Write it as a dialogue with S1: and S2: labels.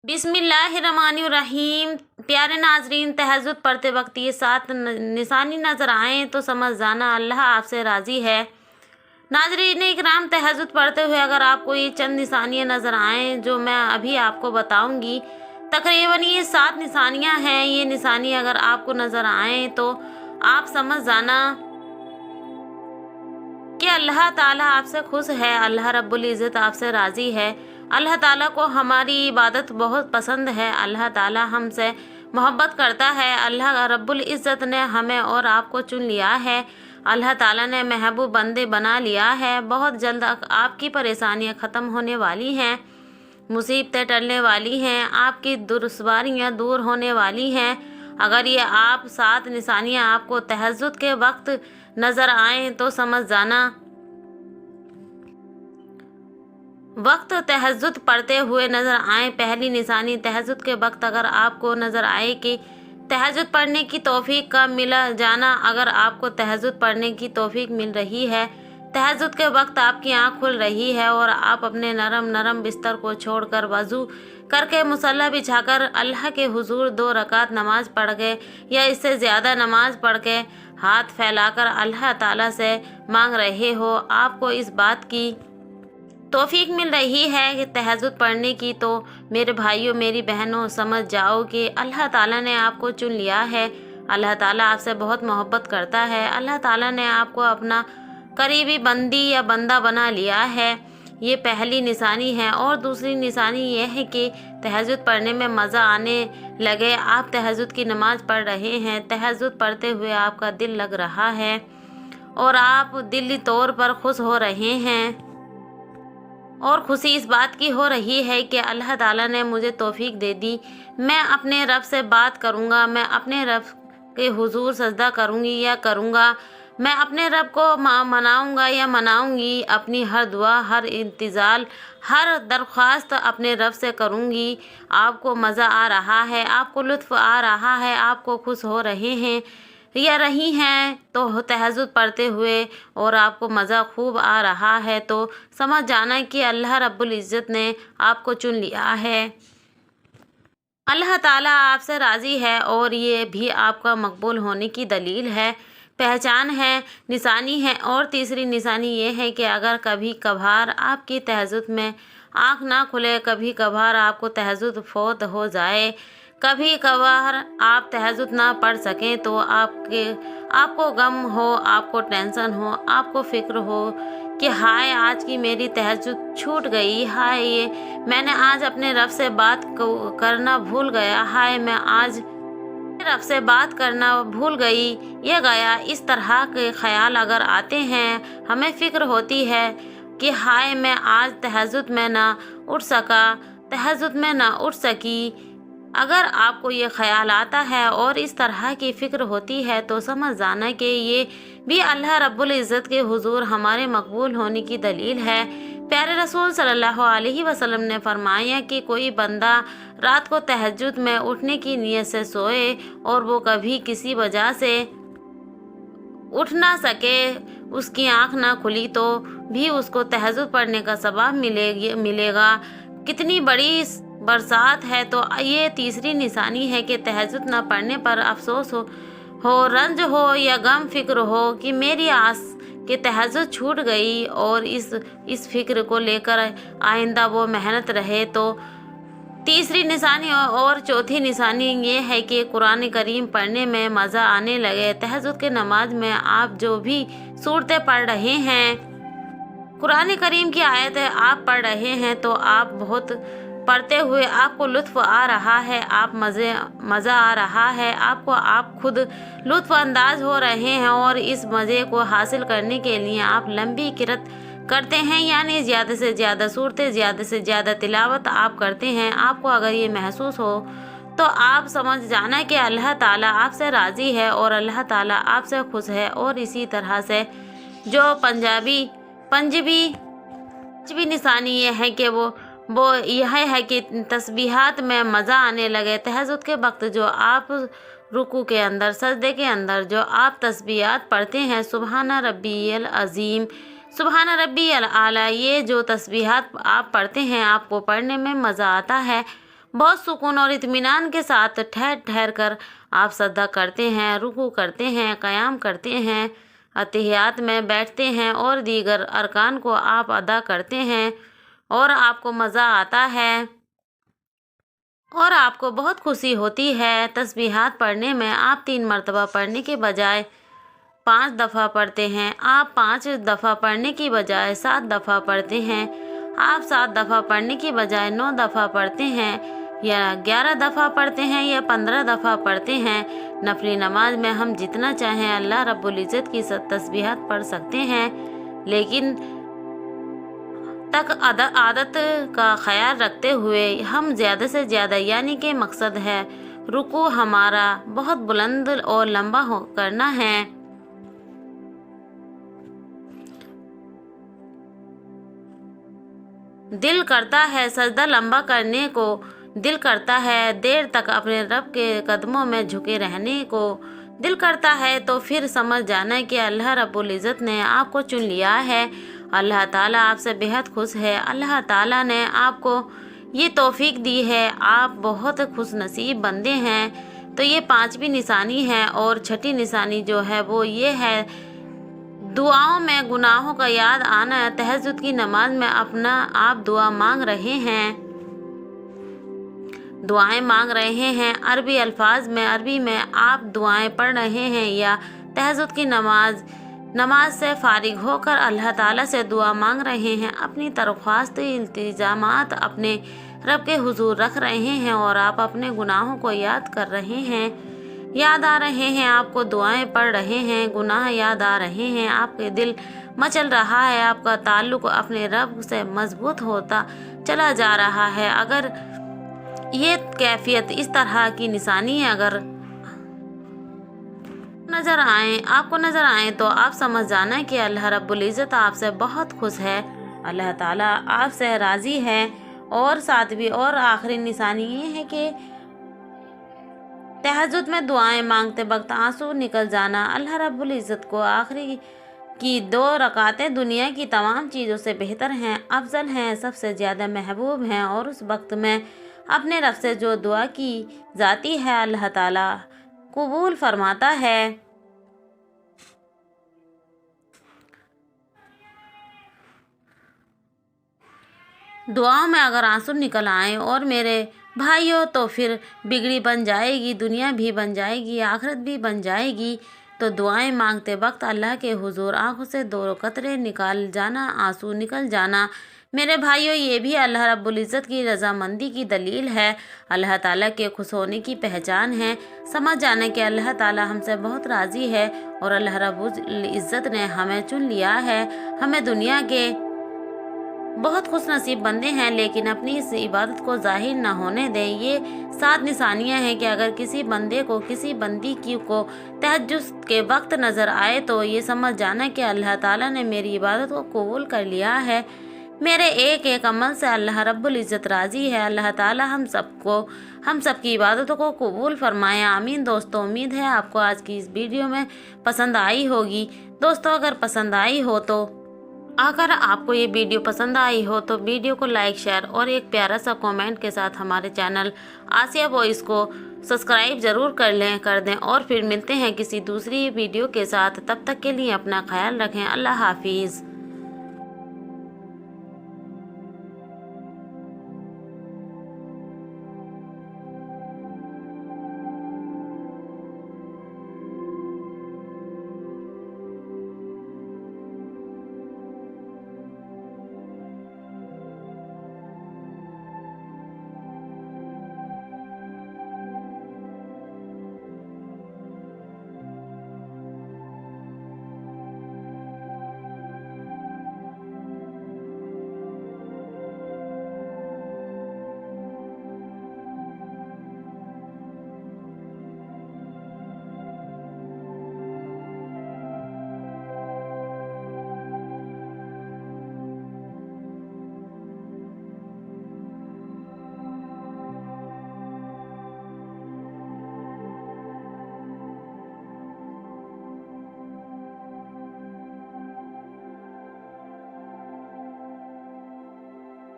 S1: बिस्मिल्लाहिर्रहमानिर्रहीम। प्यारे नाजरीन, तहज्जुद पढ़ते वक्त ये 7 निशानी नज़र आएँ तो समझ जाना अल्लाह आपसे राज़ी है। नाजरीन इकराम, तहज्जुद पढ़ते हुए अगर आपको ये चंद निशानियाँ नज़र आएँ जो मैं अभी आपको बताऊंगी, तकरीबन ये 7 निशानियाँ हैं। ये निशानी अगर आपको नज़र आएँ तो आप समझ जाना कि अल्लाह ताला आपसे खुश है, अल्लाह रब्बुल इज़्ज़त आपसे राज़ी है। अल्लाह ताला को हमारी इबादत बहुत पसंद है, अल्लाह ताला हमसे मोहब्बत करता है। अल्लाह रब्बुल इज़्ज़त ने हमें और आपको चुन लिया है, अल्लाह ताला ने महबूब बंदे बना लिया है। बहुत जल्द आपकी परेशानियां ख़त्म होने वाली हैं, मुसीबतें टलने वाली हैं, आपकी दुश्वारियां दूर होने वाली हैं। अगर ये आप 7 निशानियां आपको तहज्जुद के वक्त नज़र आएँ तो समझ जाना वक्त तहज्जुद पढ़ते हुए नज़र आए। पहली निशानी, तहज्जुद के वक्त अगर आपको नज़र आए कि तहज्जुद पढ़ने की तौफीक का मिल जाना, अगर आपको तहज्जुद पढ़ने की तौफीक मिल रही है, तहज्जुद के वक्त आपकी आँख खुल रही है और आप अपने नरम बिस्तर को छोड़कर वज़ू करके मुसल्ला बिछाकर अल्लाह के हुजूर 2 रकात नमाज पढ़ के या इससे ज़्यादा नमाज पढ़ के हाथ फैलाकर अल्लाह ताला से मांग रहे हो, आपको इस बात की तौफीक मिल रही है कि तहज्जुद पढ़ने की, तो मेरे भाइयों मेरी बहनों समझ जाओ कि अल्लाह ताला ने आपको चुन लिया है। अल्लाह ताला आपसे बहुत मोहब्बत करता है, अल्लाह ताला ने आपको अपना करीबी बंदी या बंदा बना लिया है। ये पहली निशानी है। और दूसरी निशानी ये है कि तहज्जुद पढ़ने में मज़ा आने लगे। आप तहज्जुद की नमाज़ पढ़ रहे हैं, तहज्जुद पढ़ते हुए आपका दिल लग रहा है और आप दिली तौर पर खुश हो रहे हैं। और खुशी इस बात की हो रही है कि अल्लाह ताला ने मुझे तौफीक दे दी, मैं अपने रब से बात करूँगा, मैं अपने रब के हुजूर सजदा करूँगी या करूँगा, मैं अपने रब को मनाऊँगा या मनाऊँगी, अपनी हर दुआ, हर इंतज़ार, हर दरख्वास्त अपने रब से करूँगी। आपको मज़ा आ रहा है, आपको लुत्फ़ आ रहा है, आपको खुश हो रहे हैं या रही हैं तो तहज्जुद पढ़ते हुए और आपको मज़ा खूब आ रहा है, तो समझ जाना कि अल्लाह रब्बुल इज़्ज़त ने आपको चुन लिया है, अल्लाह ताला आपसे राज़ी है और ये भी आपका मकबूल होने की दलील है, पहचान है, निशानी है। और तीसरी निशानी ये है कि अगर कभी कभार आपकी तहज्जुद में आँख ना खुले, कभी कभार आपको तहज्जुद फौत हो जाए, कभी कभार आप तहज्जुद ना पढ़ सकें, तो आपको गम हो, आपको टेंशन हो, आपको फ़िक्र हो कि हाय आज की मेरी तहज्जुद छूट गई, हाय ये मैंने आज अपने रब से बात करना भूल गया, हाय मैं आज रब से बात करना भूल गई या गया। इस तरह के ख्याल अगर आते हैं, हमें फ़िक्र होती है कि हाय मैं आज तहज्जुद में ना उठ सका, तहज्जुद में ना उठ सकी। अगर आपको ये ख्याल आता है और इस तरह की फ़िक्र होती है तो समझ जाना कि ये भी अल्लाह रब्बुल इज़्ज़त के हुजूर हमारे मकबूल होने की दलील है। प्यारे रसूल सल्लल्लाहु अलैहि वसल्लम ने फरमाया कि कोई बंदा रात को तहज्जुद में उठने की नीयत से सोए और वो कभी किसी वजह से उठ ना सके, उसकी आँख ना खुली, तो भी उसको तहज्जुद पढ़ने का सवाब मिलेगा। कितनी बड़ी बरसात है। तो ये तीसरी निशानी है कि तहज्जुद ना पढ़ने पर अफसोस हो, रंज हो या गम फिक्र हो कि मेरी आस कि तहज्जुद छूट गई, और इस फिक्र को लेकर आइंदा वो मेहनत रहे। तो तीसरी निशानी और चौथी निशानी ये है कि कुरान करीम पढ़ने में मज़ा आने लगे। तहज्जुद के नमाज में आप जो भी सूरतें पढ़ रहे हैं, कुरान करीम की आयतें आप पढ़ रहे हैं, तो आप बहुत पढ़ते हुए आपको लुत्फ़ आ रहा है, आप मज़ा आ रहा है, आप खुद लुत्फ़ अंदाज हो रहे हैं और इस मज़े को हासिल करने के लिए आप लंबी किरत करते हैं, यानी ज़्यादा से ज़्यादा सूरतें, ज़्यादा से ज़्यादा तिलावत आप करते हैं। आपको अगर ये महसूस हो तो आप समझ जाना कि अल्लाह ताला आपसे राज़ी है और अल्लाह ताला आपसे खुश है। और इसी तरह से जो पंजबी निशानी ये है कि वो यह है कि तस्बीहात में मज़ा आने लगे। तहज्जुद के वक्त जो आप रुकू के अंदर, सजदे के अंदर जो आप तस्बीहात पढ़ते हैं, सुबहाना रब्बियल अज़ीम, सुबहाना रब्बियल आला, ये जो तस्बीहात आप पढ़ते हैं, आपको पढ़ने में मज़ा आता है बहुत सुकून और इत्मीनान के साथ ठहर ठहर कर आप सजदा करते हैं, रुकू करते हैं, क़याम करते हैं, अतहियात में बैठते हैं और दीगर अरकान को आप अदा करते हैं और आपको मज़ा आता है और आपको बहुत खुशी होती है। तस्बीहात पढ़ने में आप 3 मरतबा पढ़ने के बजाय 5 दफ़ा पढ़ते हैं। आप 5 दफ़ा पढ़ने की बजाय 7 दफ़ा पढ़ते हैं। आप 7 दफ़ा पढ़ने की बजाय 9 दफ़ा पढ़ते हैं या 11 दफ़ा पढ़ते हैं या 15 दफ़ा पढ़ते हैं। नफली नमाज में हम जितना चाहें अल्लाह रब्बुल इज़्ज़त की तस्बीहात पढ़ सकते हैं, लेकिन आदत का ख्याल रखते हुए हम ज़्यादा से ज़्यादा, यानी कि मकसद है रुकू हमारा बहुत बुलंद और लंबा करना है। दिल करता है सजदा लंबा करने को, दिल करता है देर तक अपने रब के कदमों में झुके रहने को, दिल करता है तो फिर समझ जाना कि अल्लाह रब्बुल इज़्ज़त ने आपको चुन लिया है। अल्लाह ताला आपसे बेहद खुश है। अल्लाह ताला ने आपको ये तौफीक दी है। आप बहुत खुश नसीब बंदे हैं। तो ये 5वीं निशानी है और 6ठी निशानी जो है वो ये है, दुआओं में गुनाहों का याद आना। तहज्जुद की नमाज में अपना आप दुआ मांग रहे हैं, दुआएं मांग रहे हैं, अरबी अल्फाज में, अरबी में आप दुआएं पढ़ रहे हैं या तहज्जुद की नमाज से फारिग होकर अल्लाह ताला से दुआ मांग रहे हैं। अपनी दरख्वास्त इल्तिजामात अपने रब के हुजूर रख रहे हैं और आप अपने गुनाहों को याद कर रहे हैं, याद आ रहे हैं, आपको दुआएं पढ़ रहे हैं, गुनाह याद आ रहे हैं, आपके दिल मचल रहा है, आपका ताल्लुक़ अपने रब से मजबूत होता चला जा रहा है। अगर ये कैफियत इस तरह की निशानी है अगर आपको नज़र आए तो आप समझ जाना कि अल्लाह रब्बुल इज़्ज़त आपसे बहुत खुश है, अल्लाह ताला आपसे राज़ी है। और 7वीं और आखिरी निशानी ये है कि तहज्जुद में दुआएं मांगते वक्त आंसू निकल जाना। अल्लाह रब्बुल इज़्ज़त को आखिरी की 2 रकातें दुनिया की तमाम चीज़ों से बेहतर हैं, अफजल हैं, सबसे ज़्यादा महबूब हैं और उस वक्त में अपने रब से जो दुआ की जाती है अल्लाह ताला कबूल फरमाता है। दुआओं में अगर आंसू निकल आए और मेरे भाइयों तो फिर बिगड़ी बन जाएगी, दुनिया भी बन जाएगी, आखिरत भी बन जाएगी। तो दुआएं मांगते वक्त अल्लाह के हुजूर आंखों से 2 कतरे निकाल जाना, आंसू निकल जाना मेरे भाइयों, ये भी अल्लाह रब्बुल इज़्ज़त की रज़ामंदी की दलील है, अल्लाह ताला के खुश होने की पहचान है। समझ जाने कि अल्लाह ताला हमसे बहुत राज़ी है और अल्लाह रब्बुल इज़्ज़त ने हमें चुन लिया है। हमें दुनिया के बहुत खुश नसीब बंदे हैं, लेकिन अपनी इस इबादत को ज़ाहिर ना होने दें। ये 7 निशानियां हैं कि अगर किसी बंदे को, किसी बंदी को तहज्जुद के वक्त नज़र आए तो ये समझ जाना कि अल्लाह ताला ने मेरी इबादत को कबूल कर लिया है। मेरे एक एक अमल से अल्लाह रब्बुल इज़्ज़त राज़ी है। अल्लाह ताला हम सबकी इबादतों को कबूल फरमाए, आमीन। दोस्तों, उम्मीद है आपको आज की इस वीडियो में पसंद आई होगी। दोस्तों, अगर आपको ये वीडियो पसंद आई हो तो वीडियो को लाइक, शेयर और एक प्यारा सा कमेंट के साथ हमारे चैनल आसिया वॉइस को सब्सक्राइब ज़रूर कर दें और फिर मिलते हैं किसी दूसरी वीडियो के साथ। तब तक के लिए अपना ख्याल रखें। अल्लाह हाफिज़।